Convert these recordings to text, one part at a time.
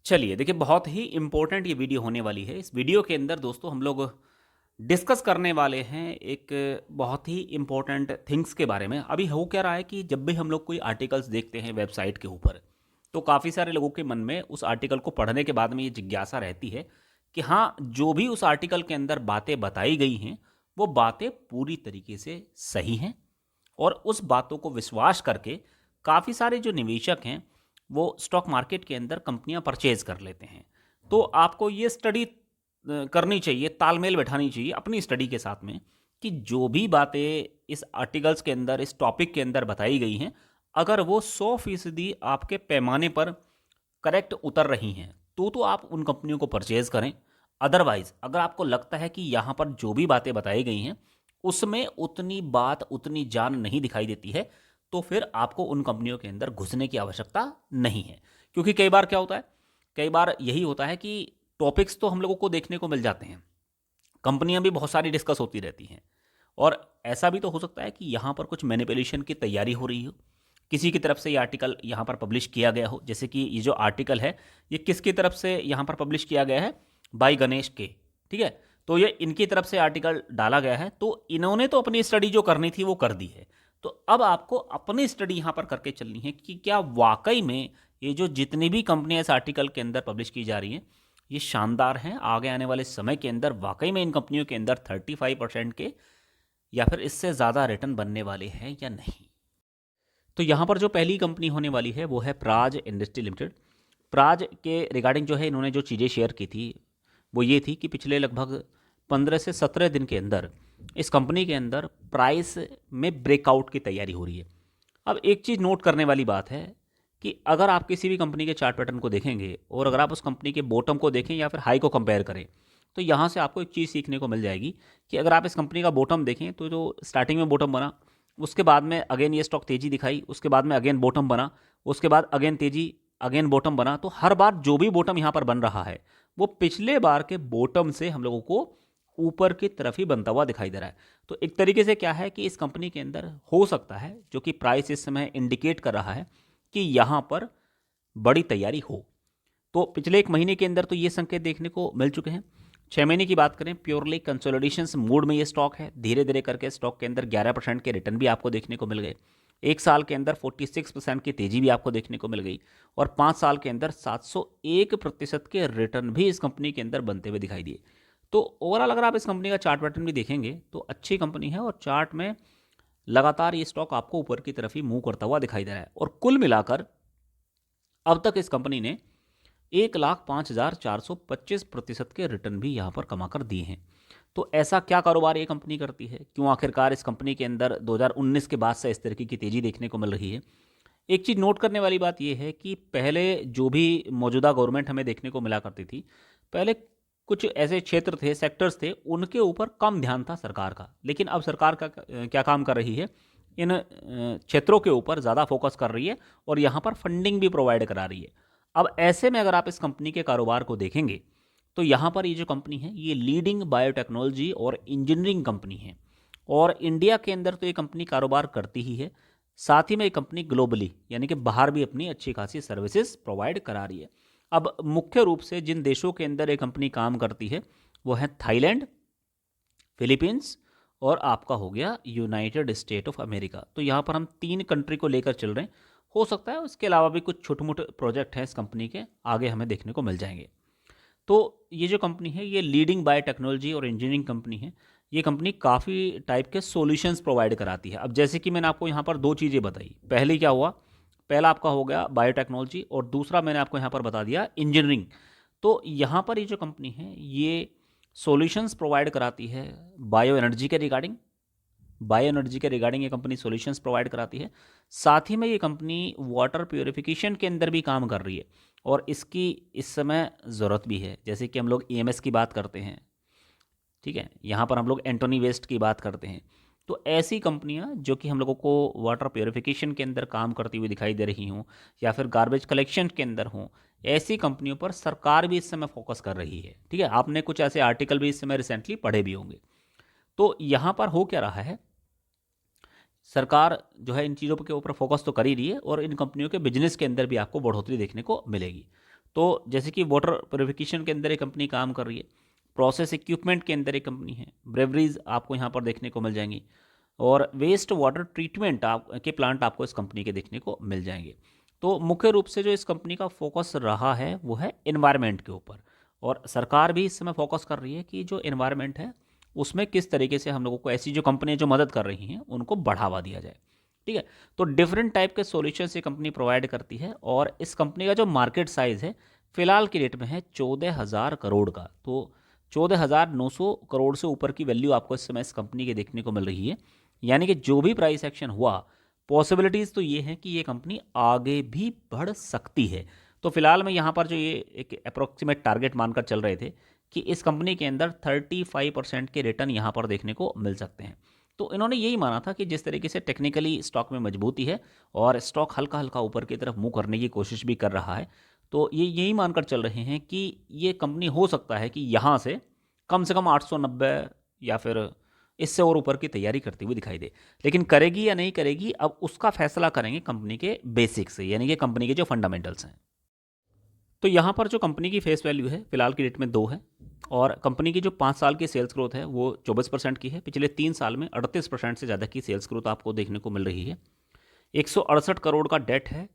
चलिए देखिए, बहुत ही इम्पोर्टेंट ये वीडियो होने वाली है। इस वीडियो के अंदर दोस्तों हम लोग डिस्कस करने वाले हैं एक बहुत ही इम्पोर्टेंट थिंग्स के बारे में। अभी हो क्या रहा है कि जब भी हम लोग कोई आर्टिकल्स देखते हैं वेबसाइट के ऊपर, तो काफ़ी सारे लोगों के मन में उस आर्टिकल को पढ़ने के बाद में ये जिज्ञासा रहती है कि हाँ, जो भी उस आर्टिकल के अंदर बातें बताई गई हैं वो बातें पूरी तरीके से सही हैं। और उस बातों को विश्वास करके काफ़ी सारे जो निवेशक हैं वो स्टॉक मार्केट के अंदर कंपनियां परचेज कर लेते हैं। तो आपको ये स्टडी करनी चाहिए, तालमेल बैठानी चाहिए अपनी स्टडी के साथ में, कि जो भी बातें इस आर्टिकल्स के अंदर, इस टॉपिक के अंदर बताई गई हैं, अगर वो 100% आपके पैमाने पर करेक्ट उतर रही हैं तो आप उन कंपनियों को परचेज करें। अदरवाइज अगर आपको लगता है कि यहाँ पर जो भी बातें बताई गई हैं उसमें उतनी बात, उतनी जान नहीं दिखाई देती है, तो फिर आपको उन कंपनियों के अंदर घुसने की आवश्यकता नहीं है। क्योंकि कई बार क्या होता है, कई बार यही होता है कि टॉपिक्स तो हम लोगों को देखने को मिल जाते हैं, कंपनियां भी बहुत सारी डिस्कस होती रहती हैं, और ऐसा भी तो हो सकता है कि यहाँ पर कुछ मैनिपुलेशन की तैयारी हो रही हो, किसी की तरफ से ये आर्टिकल यहाँ पर पब्लिश किया गया हो। जैसे कि ये जो आर्टिकल है ये किसकी तरफ से यहाँ पर पब्लिश किया गया है, बाई गणेश के, ठीक है। तो ये इनकी तरफ से आर्टिकल डाला गया है, तो इन्होंने तो अपनी स्टडी जो करनी थी वो कर दी है। तो अब आपको अपनी स्टडी यहाँ पर करके चलनी है कि क्या वाकई में ये जो जितनी भी कंपनियां इस आर्टिकल के अंदर पब्लिश की जा रही हैं ये शानदार हैं, आगे आने वाले समय के अंदर वाकई में इन कंपनियों के अंदर 35% के या फिर इससे ज़्यादा रिटर्न बनने वाले हैं या नहीं। तो यहाँ पर जो पहली कंपनी होने वाली है वो है प्राज इंडस्ट्री लिमिटेड। प्राज के रिगार्डिंग जो है इन्होंने जो चीज़ें शेयर की थी वो ये थी कि पिछले लगभग 15 से 17 दिन के अंदर इस कंपनी के अंदर प्राइस में ब्रेकआउट की तैयारी हो रही है। अब एक चीज़ नोट करने वाली बात है कि अगर आप किसी भी कंपनी के चार्ट पैटर्न को देखेंगे और अगर आप उस कंपनी के बॉटम को देखें या फिर हाई को कंपेयर करें, तो यहाँ से आपको एक चीज़ सीखने को मिल जाएगी कि अगर आप इस कंपनी का बॉटम देखें तो जो स्टार्टिंग में बॉटम बना, उसके बाद में अगेन ये स्टॉक तेज़ी दिखाई, उसके बाद में अगेन बॉटम बना, उसके बाद अगेन तेज़ी, अगेन बॉटम बना। तो हर बार जो भी बॉटम यहाँ पर बन रहा है वो पिछले बार के बॉटम से हम लोगों को ऊपर की तरफ ही बनता हुआ दिखाई दे रहा है। तो एक तरीके से क्या है कि इस कंपनी के अंदर हो सकता है, जो कि प्राइस इस समय इंडिकेट कर रहा है, कि यहाँ पर बड़ी तैयारी हो। तो पिछले एक महीने के अंदर तो ये संकेत देखने को मिल चुके हैं। 6 महीने की बात करें, प्योरली कंसोलिडेशंस मूड में ये स्टॉक है। धीरे धीरे करके स्टॉक के अंदर 11% के रिटर्न भी आपको देखने को मिल गए। एक साल के अंदर 46% की तेजी भी आपको देखने को मिल गई, और 5 साल के अंदर 701% के रिटर्न भी इस कंपनी के अंदर बनते हुए दिखाई दिए। तो ओवरऑल अगर आप इस कंपनी का चार्ट पैटर्न भी देखेंगे तो अच्छी कंपनी है, और चार्ट में लगातार ये स्टॉक आपको ऊपर की तरफ ही मूव करता हुआ दिखाई दे रहा है। और कुल मिलाकर अब तक इस कंपनी ने 1,05,425% के रिटर्न भी यहाँ पर कमा कर दिए हैं। तो ऐसा क्या कारोबार ये कंपनी करती है, क्यों आखिरकार इस कंपनी के अंदर 2019 के बाद से इस तरीके की तेज़ी देखने को मिल रही है। एक चीज़ नोट करने वाली बात यह है कि पहले जो भी मौजूदा गवर्नमेंट हमें देखने को मिला करती थी, पहले कुछ ऐसे क्षेत्र थे, सेक्टर्स थे, उनके ऊपर कम ध्यान था सरकार का। लेकिन अब सरकार का क्या काम कर रही है, इन क्षेत्रों के ऊपर ज़्यादा फोकस कर रही है और यहाँ पर फंडिंग भी प्रोवाइड करा रही है। अब ऐसे में अगर आप इस कंपनी के कारोबार को देखेंगे तो यहाँ पर ये जो कंपनी है ये लीडिंग बायोटेक्नोलॉजी और इंजीनियरिंग कंपनी है, और इंडिया के अंदर तो ये कंपनी कारोबार करती ही है, साथ ही में ये कंपनी ग्लोबली यानी कि बाहर भी अपनी अच्छी खासी सर्विसेज प्रोवाइड करा रही है। अब मुख्य रूप से जिन देशों के अंदर ये कंपनी काम करती है वो है थाईलैंड, फिलीपींस और आपका हो गया यूनाइटेड स्टेट ऑफ अमेरिका। तो यहाँ पर हम 3 कंट्री को लेकर चल रहे हैं। हो सकता है उसके अलावा भी कुछ छोटे मोटे प्रोजेक्ट हैं इस कंपनी के, आगे हमें देखने को मिल जाएंगे। तो ये जो कंपनी है ये लीडिंग बायोटेक्नोलॉजी और इंजीनियरिंग कंपनी है। ये कंपनी काफ़ी टाइप के सॉल्यूशंस प्रोवाइड कराती है। अब जैसे कि मैंने आपको यहाँ पर 2 चीज़ें बताई, पहले क्या हुआ, पहला आपका हो गया बायोटेक्नोलॉजी और दूसरा मैंने आपको यहाँ पर बता दिया इंजीनियरिंग। तो यहाँ पर ये जो कंपनी है ये सॉल्यूशंस प्रोवाइड कराती है बायो एनर्जी के रिगार्डिंग, बायो एनर्जी के रिगार्डिंग ये कंपनी सॉल्यूशंस प्रोवाइड कराती है। साथ ही में ये कंपनी वाटर प्योरिफिकेशन के अंदर भी काम कर रही है, और इसकी इस समय ज़रूरत भी है। जैसे कि हम लोग ईएमएस की बात करते हैं, ठीक है, यहाँ पर हम लोग एंटोनी वेस्ट की बात करते हैं। तो ऐसी कंपनियाँ जो कि हम लोगों को वाटर प्योरिफिकेशन के अंदर काम करती हुई दिखाई दे रही हों या फिर गार्बेज कलेक्शन के अंदर हों, ऐसी कंपनियों पर सरकार भी इस समय फोकस कर रही है। ठीक है, आपने कुछ ऐसे आर्टिकल भी इस समय रिसेंटली पढ़े भी होंगे। तो यहाँ पर हो क्या रहा है, सरकार जो है इन चीज़ों के ऊपर फोकस तो कर ही रही है और इन कंपनियों के बिजनेस के अंदर भी आपको बढ़ोतरी देखने को मिलेगी। तो जैसे कि वाटर प्योरिफिकेशन के अंदर एक कंपनी काम कर रही है, प्रोसेस इक्विपमेंट के अंदर एक कंपनी है, ब्रेवरीज आपको यहाँ पर देखने को मिल जाएंगी, और वेस्ट वाटर ट्रीटमेंट आप के प्लांट आपको इस कंपनी के देखने को मिल जाएंगे। तो मुख्य रूप से जो इस कंपनी का फोकस रहा है वो है एनवायरनमेंट के ऊपर, और सरकार भी इस समय फोकस कर रही है कि जो एनवायरनमेंट है उसमें किस तरीके से हम लोगों को ऐसी जो कंपनियां जो मदद कर रही हैं उनको बढ़ावा दिया जाए। ठीक है, तो डिफरेंट टाइप के सॉल्यूशंस ये कंपनी प्रोवाइड करती है, और इस कंपनी का जो मार्केट साइज है फिलहाल की डेट में है 14,000 करोड़ का। तो 14,900 करोड़ से ऊपर की वैल्यू आपको इस समय इस कंपनी के देखने को मिल रही है। यानी कि जो भी प्राइस एक्शन हुआ, पॉसिबिलिटीज़ तो ये हैं कि ये कंपनी आगे भी बढ़ सकती है। तो फिलहाल में यहाँ पर जो ये एक अप्रोक्सीमेट टारगेट मानकर चल रहे थे कि इस कंपनी के अंदर 35% के रिटर्न यहाँ पर देखने को मिल सकते हैं। तो इन्होंने यही माना था कि जिस तरीके से टेक्निकली स्टॉक में मजबूती है और स्टॉक हल्का हल्का ऊपर की तरफ मूव करने की कोशिश भी कर रहा है, तो ये यही मानकर चल रहे हैं कि ये कंपनी हो सकता है कि यहाँ से कम 890 या फिर इससे और ऊपर की तैयारी करती हुई दिखाई दे। लेकिन करेगी या नहीं करेगी, अब उसका फैसला करेंगे कंपनी के बेसिक्स से, यानी कि कंपनी के जो फंडामेंटल्स हैं। तो यहाँ पर जो कंपनी की फेस वैल्यू है फिलहाल की डेट में 2 है, और कंपनी की जो 5 साल की सेल्स ग्रोथ है वो 24% की है। पिछले 3 साल में 38% से ज़्यादा की सेल्स ग्रोथ आपको देखने को मिल रही है। 168 करोड़ का डेट है।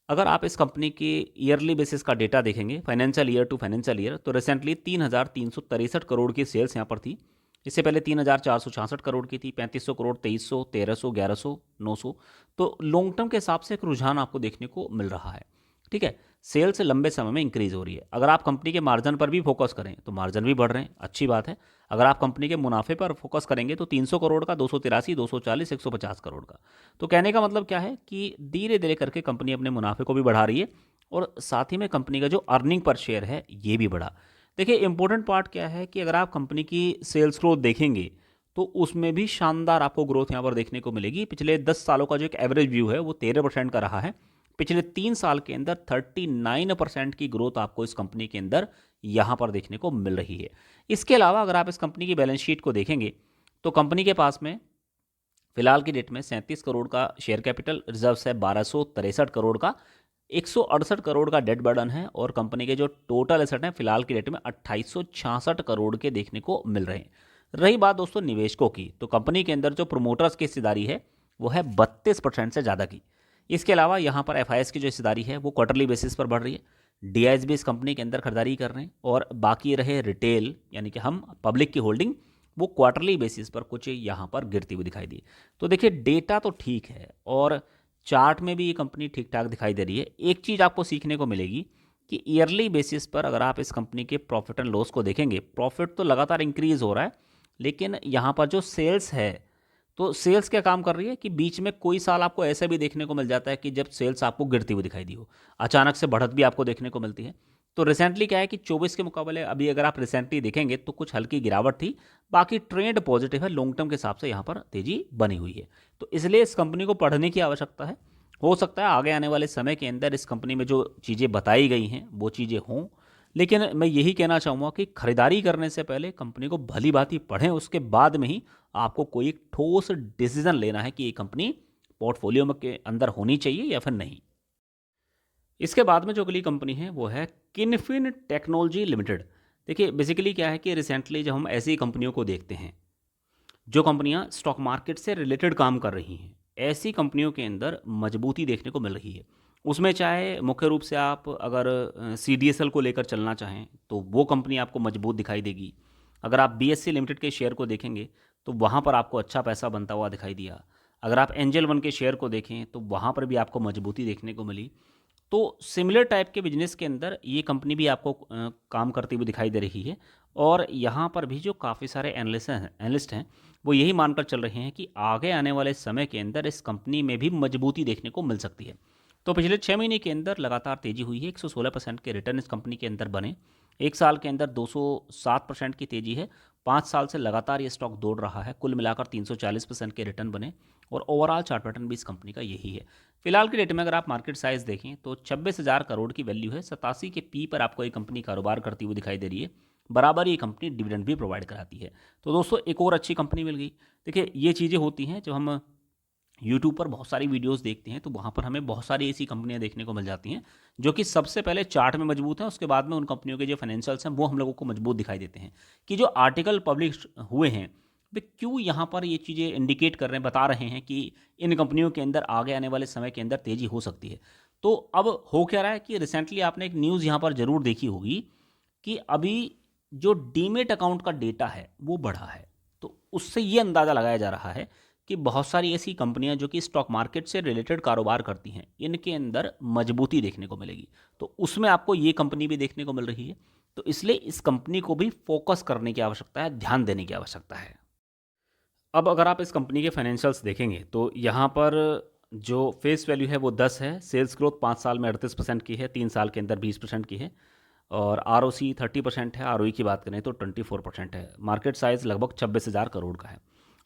अगर आप इस कंपनी की ईयरली बेसिस का डेटा देखेंगे, financial year to financial year, तो रिसेंटली 3,363 करोड़ की सेल्स यहाँ पर थी। इससे पहले 3,466 करोड़ की थी, 3,500 करोड़, 2,300, 1,300, 1,100, 900। तो लॉन्ग टर्म के हिसाब से एक रुझान आपको देखने को मिल रहा है। ठीक है, सेल्स लंबे समय में इंक्रीज हो रही है। अगर आप कंपनी के मार्जिन पर भी फोकस करें तो मार्जिन भी बढ़ रहे हैं, अच्छी बात है। अगर आप कंपनी के मुनाफे पर फोकस करेंगे तो 300 करोड़ का, 283, 240, 150 करोड़ का। तो कहने का मतलब क्या है कि धीरे धीरे करके कंपनी अपने मुनाफे को भी बढ़ा रही है, और साथ ही में कंपनी का जो अर्निंग पर शेयर है ये भी बढ़ा। देखिए, इंपॉर्टेंट पार्ट क्या है कि अगर आप कंपनी की सेल्स ग्रोथ देखेंगे तो उसमें भी शानदार आपको ग्रोथ यहाँ पर देखने को मिलेगी। पिछले 10 सालों का जो एक एवरेज व्यू है वो 13% का रहा है। पिछले 3 साल के अंदर 39% की ग्रोथ आपको इस कंपनी के अंदर यहाँ पर देखने को मिल रही है। इसके अलावा अगर आप इस कंपनी की बैलेंस शीट को देखेंगे तो कंपनी के पास में फिलहाल की डेट में 37 करोड़ का शेयर कैपिटल, रिजर्व है 1263 करोड़ का, 168 करोड़ का डेट बर्डन है, और कंपनी के जो टोटल एसेट हैं फिलहाल की डेट में 2866 करोड़ के देखने को मिल रहे हैं। रही बात दोस्तों निवेशकों की, तो कंपनी के अंदर जो प्रोमोटर्स की हिस्सेदारी है वो है 32% से ज़्यादा की। इसके अलावा यहाँ पर एफआईएस की जो हिस्सेदारी है वो क्वार्टरली बेसिस पर बढ़ रही है। डीआईएस भी इस कंपनी के अंदर खरीदारी कर रहे हैं, और बाकी रहे रिटेल यानी कि हम पब्लिक की होल्डिंग, वो क्वार्टरली बेसिस पर कुछ यहाँ पर गिरती हुई दिखाई दी। तो देखिए, डेटा तो ठीक है और चार्ट में भी ये कंपनी ठीक ठाक दिखाई दे रही है। एक चीज़ आपको सीखने को मिलेगी कि ईयरली बेसिस पर अगर आप इस कंपनी के प्रॉफिट एंड लॉस को देखेंगे, प्रॉफिट तो लगातार इंक्रीज हो रहा है, लेकिन यहाँ पर जो सेल्स है, तो सेल्स क्या काम कर रही है कि बीच में कोई साल आपको ऐसा भी देखने को मिल जाता है कि जब सेल्स आपको गिरती हुई दिखाई दी हो, अचानक से बढ़त भी आपको देखने को मिलती है। तो रिसेंटली क्या है कि 24 के मुकाबले अभी अगर आप रिसेंटली देखेंगे तो कुछ हल्की गिरावट थी, बाकी ट्रेंड पॉजिटिव है, लॉन्ग टर्म के हिसाब से यहाँ पर तेजी बनी हुई है। तो इसलिए इस कंपनी को पढ़ने की आवश्यकता है। हो सकता है आगे आने वाले समय के अंदर इस कंपनी में जो चीज़ें बताई गई हैं वो चीज़ें हों, लेकिन मैं यही कहना चाहूँगा कि खरीदारी करने से पहले कंपनी को भली भांति पढ़ें, उसके बाद में ही आपको कोई एक ठोस डिसीजन लेना है कि ये कंपनी पोर्टफोलियो में के अंदर होनी चाहिए या फिर नहीं। इसके बाद में जो अगली कंपनी है वो है किनफिन टेक्नोलॉजी लिमिटेड। देखिए, बेसिकली क्या है कि रिसेंटली जब हम ऐसी कंपनियों को देखते हैं जो कंपनियां स्टॉक मार्केट से रिलेटेड काम कर रही हैं, ऐसी कंपनियों के अंदर मजबूती देखने को मिल रही है। उसमें चाहे मुख्य रूप से आप अगर CDSL को लेकर चलना चाहें तो वो कंपनी आपको मजबूत दिखाई देगी। अगर आप BSC लिमिटेड के शेयर को देखेंगे तो वहाँ पर आपको अच्छा पैसा बनता हुआ दिखाई दिया। अगर आप एंजल वन के शेयर को देखें तो वहाँ पर भी आपको मजबूती देखने को मिली। तो सिमिलर टाइप के बिजनेस के अंदर ये कंपनी भी आपको काम करती हुई दिखाई दे रही है, और यहाँ पर भी जो काफ़ी सारे एनालिस्ट हैं वो यही मानकर चल रहे हैं कि आगे आने वाले समय के अंदर इस कंपनी में भी मजबूती देखने को मिल सकती है। तो पिछले 6 महीने के अंदर लगातार तेजी हुई है, 116% के रिटर्न इस कंपनी के अंदर बने। एक साल के अंदर 207% की तेजी है। 5 साल से लगातार ये स्टॉक दौड़ रहा है, कुल मिलाकर 340% के रिटर्न बने, और ओवरऑल चार्ट पैटर्न भी इस कंपनी का यही है। फिलहाल के डेट में अगर आप मार्केट साइज देखें तो 26,000 करोड़ की वैल्यू है, 87 के पी पर आपको ये कंपनी कारोबार करती हुई दिखाई दे रही है। बराबर ये कंपनी डिविडेंड भी प्रोवाइड कराती है। तो दोस्तों, एक और अच्छी कंपनी मिल गई। देखिए, ये चीज़ें होती हैं जब हम यूट्यूब पर बहुत सारी वीडियोस देखते हैं तो वहाँ पर हमें बहुत सारी ऐसी कंपनियाँ देखने को मिल जाती हैं जो कि सबसे पहले चार्ट में मजबूत हैं, उसके बाद में उन कंपनियों के जो फाइनेंशियल्स हैं वो हम लोगों को मजबूत दिखाई देते हैं कि जो आर्टिकल पब्लिश हुए हैं वे क्यों यहाँ पर ये चीज़ें इंडिकेट कर रहे हैं, बता रहे हैं कि इन कंपनियों के अंदर आगे आने वाले समय के अंदर तेज़ी हो सकती है। तो अब हो क्या रहा है कि रिसेंटली आपने एक न्यूज़ यहाँ पर ज़रूर देखी होगी कि अभी जो डीमेट अकाउंट का डेटा है वो बढ़ा है। तो उससे ये अंदाज़ा लगाया जा रहा है कि बहुत सारी ऐसी कंपनियां जो कि स्टॉक मार्केट से रिलेटेड कारोबार करती हैं इनके अंदर मजबूती देखने को मिलेगी। तो उसमें आपको ये कंपनी भी देखने को मिल रही है। तो इसलिए इस कंपनी को भी फोकस करने की आवश्यकता है, ध्यान देने की आवश्यकता है। अब अगर आप इस कंपनी के फाइनेंशियल्स देखेंगे तो यहाँ पर जो फेस वैल्यू है वो 10 है, सेल्स ग्रोथ 5 साल में 38% की है, 3 साल के अंदर 20% की है, और ROC 30% है, ROE की बात करें तो 24% है। मार्केट साइज़ लगभग 26,000 करोड़ का है।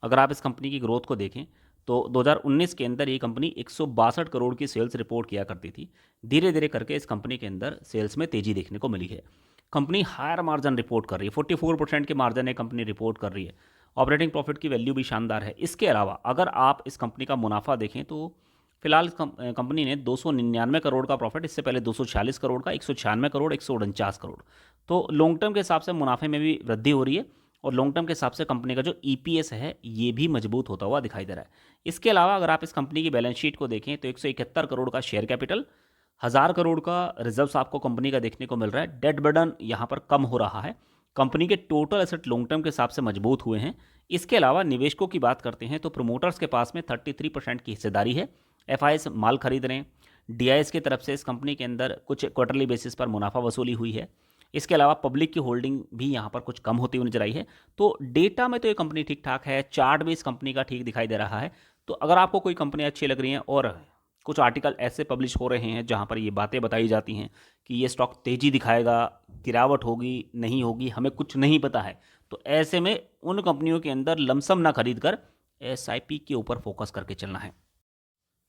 अगर आप इस कंपनी की ग्रोथ को देखें तो 2019 के अंदर ये कंपनी 162 करोड़ की सेल्स रिपोर्ट किया करती थी। धीरे धीरे करके इस कंपनी के अंदर सेल्स में तेज़ी देखने को मिली है। कंपनी हायर मार्जिन रिपोर्ट कर रही है, 44% के मार्जिन ये कंपनी रिपोर्ट कर रही है। ऑपरेटिंग प्रॉफिट की वैल्यू भी शानदार है। इसके अलावा अगर आप इस कंपनी का मुनाफा देखें तो फिलहाल कंपनी ने 299 करोड़ का प्रॉफिट, इससे पहले 246 करोड़ का, 196 करोड़, 149 करोड़। तो लॉन्ग टर्म के हिसाब से मुनाफे में भी वृद्धि हो रही है और लॉन्ग टर्म के हिसाब से कंपनी का जो EPS है ये भी मजबूत होता हुआ दिखाई दे रहा है। इसके अलावा अगर आप इस कंपनी की बैलेंस शीट को देखें तो 171 करोड़ का शेयर कैपिटल, 1000 करोड़ का रिजर्व्स आपको कंपनी का देखने को मिल रहा है। डेट बर्डन यहाँ पर कम हो रहा है। कंपनी के टोटल एसेट लॉन्ग टर्म के हिसाब से मजबूत हुए हैं। इसके अलावा निवेशकों की बात करते हैं तो प्रमोटर्स के पास में 33% की हिस्सेदारी है। FIs माल खरीद रहे हैं। DIs की तरफ से इस कंपनी के अंदर कुछ क्वार्टरली बेसिस पर मुनाफा वसूली हुई है। इसके अलावा पब्लिक की होल्डिंग भी यहाँ पर कुछ कम होती हुई नजर आई है। तो डेटा में तो ये कंपनी ठीक ठाक है, चार्ट भी इस कंपनी का ठीक दिखाई दे रहा है। तो अगर आपको कोई कंपनी अच्छी लग रही है और कुछ आर्टिकल ऐसे पब्लिश हो रहे हैं जहाँ पर ये बातें बताई जाती हैं कि ये स्टॉक तेज़ी दिखाएगा, गिरावट होगी, नहीं होगी, हमें कुछ नहीं पता है, तो ऐसे में उन कंपनियों के अंदर लमसम ना खरीद कर SIP के ऊपर फोकस करके चलना है।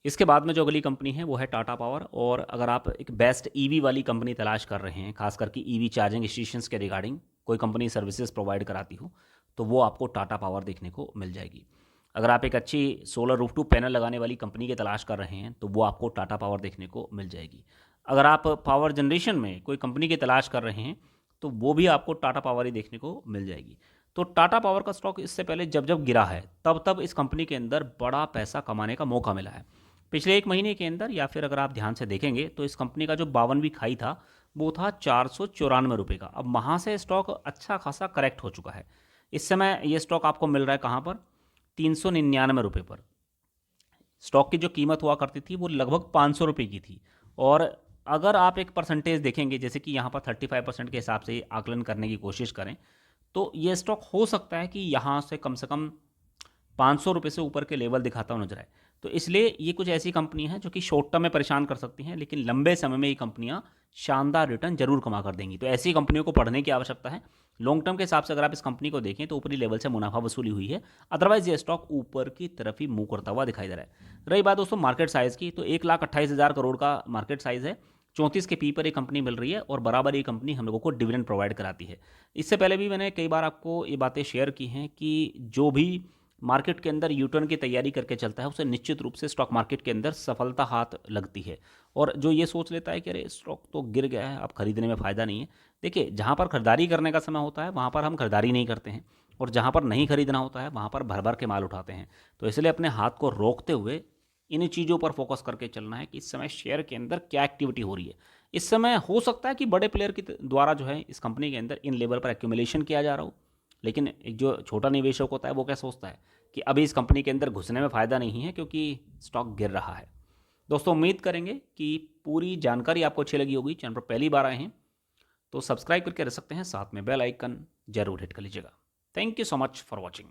इसके बाद में जो अगली कंपनी है वो है टाटा पावर। और अगर आप एक बेस्ट EV वाली कंपनी तलाश कर रहे हैं, खास करके EV चार्जिंग स्टेशंस के रिगार्डिंग कोई कंपनी सर्विसेज प्रोवाइड कराती हो, तो वो आपको टाटा पावर देखने को मिल जाएगी। अगर आप एक अच्छी सोलर रूफटॉप पैनल लगाने वाली कंपनी की तलाश कर रहे हैं तो वो आपको टाटा पावर देखने को मिल जाएगी। अगर आप पावर जनरेशन में कोई कंपनी की तलाश कर रहे हैं तो वो भी आपको टाटा पावर ही देखने को मिल जाएगी। तो टाटा पावर का स्टॉक इससे पहले जब जब गिरा है तब तब इस कंपनी के अंदर बड़ा पैसा कमाने का मौका मिला है। पिछले एक महीने के अंदर या फिर अगर आप ध्यान से देखेंगे तो इस कंपनी का जो 52वीं खाई था वो था 494 रुपये का। अब वहाँ से स्टॉक अच्छा खासा करेक्ट हो चुका है। इस समय ये स्टॉक आपको मिल रहा है कहाँ पर? 399 रुपये पर। स्टॉक की जो कीमत हुआ करती थी वो लगभग 500 रुपये की थी। और अगर आप एक परसेंटेज देखेंगे, जैसे कि यहाँ पर 35% के हिसाब से आकलन करने की कोशिश करें, तो ये स्टॉक हो सकता है कि यहाँ से कम 500 रुपये से ऊपर के लेवल दिखाता हुआ नजर आए। तो इसलिए ये कुछ ऐसी कंपनियां हैं जो कि शॉर्ट टर्म में परेशान कर सकती हैं, लेकिन लंबे समय में ये कंपनियां शानदार रिटर्न जरूर कमा कर देंगी। तो ऐसी कंपनियों को पढ़ने की आवश्यकता है। लॉन्ग टर्म के हिसाब से अगर आप इस कंपनी को देखें तो ऊपरी लेवल से मुनाफा वसूली हुई है, अदरवाइज ये स्टॉक ऊपर की तरफ ही मूव करता हुआ दिखाई दे रहा है। रही बात दोस्तों मार्केट साइज़ की, तो 1,28,000 करोड़ का मार्केट साइज़ है। 34 के पी पर ये कंपनी मिल रही है और बराबर ये कंपनी हम लोगों को डिविडेंड प्रोवाइड कराती है। इससे पहले भी मैंने कई बार आपको ये बातें शेयर की हैं कि जो भी मार्केट के अंदर यूटर्न की तैयारी करके चलता है उसे निश्चित रूप से स्टॉक मार्केट के अंदर सफलता हाथ लगती है। और जो ये सोच लेता है कि अरे स्टॉक तो गिर गया है, अब खरीदने में फ़ायदा नहीं है, देखिए जहाँ पर खरीदारी करने का समय होता है वहाँ पर हम खरीदारी नहीं करते हैं, और जहाँ पर नहीं खरीदना होता है वहाँ पर भर भर के माल उठाते हैं। तो इसलिए अपने हाथ को रोकते हुए इन चीज़ों पर फोकस करके चलना है कि इस समय शेयर के अंदर क्या एक्टिविटी हो रही है। इस समय हो सकता है कि बड़े प्लेयर के द्वारा जो है इस कंपनी के अंदर इन लेवल पर एक्यूमुलेशन किया जा रहा हो, लेकिन एक जो छोटा निवेशक होता है वो क्या सोचता है कि अभी इस कंपनी के अंदर घुसने में फ़ायदा नहीं है क्योंकि स्टॉक गिर रहा है। दोस्तों उम्मीद करेंगे कि पूरी जानकारी आपको अच्छी लगी होगी। चैनल पर पहली बार आए हैं तो सब्सक्राइब करके रख सकते हैं, साथ में बेल आइकन जरूर हिट कर लीजिएगा। Thank you so much for watching.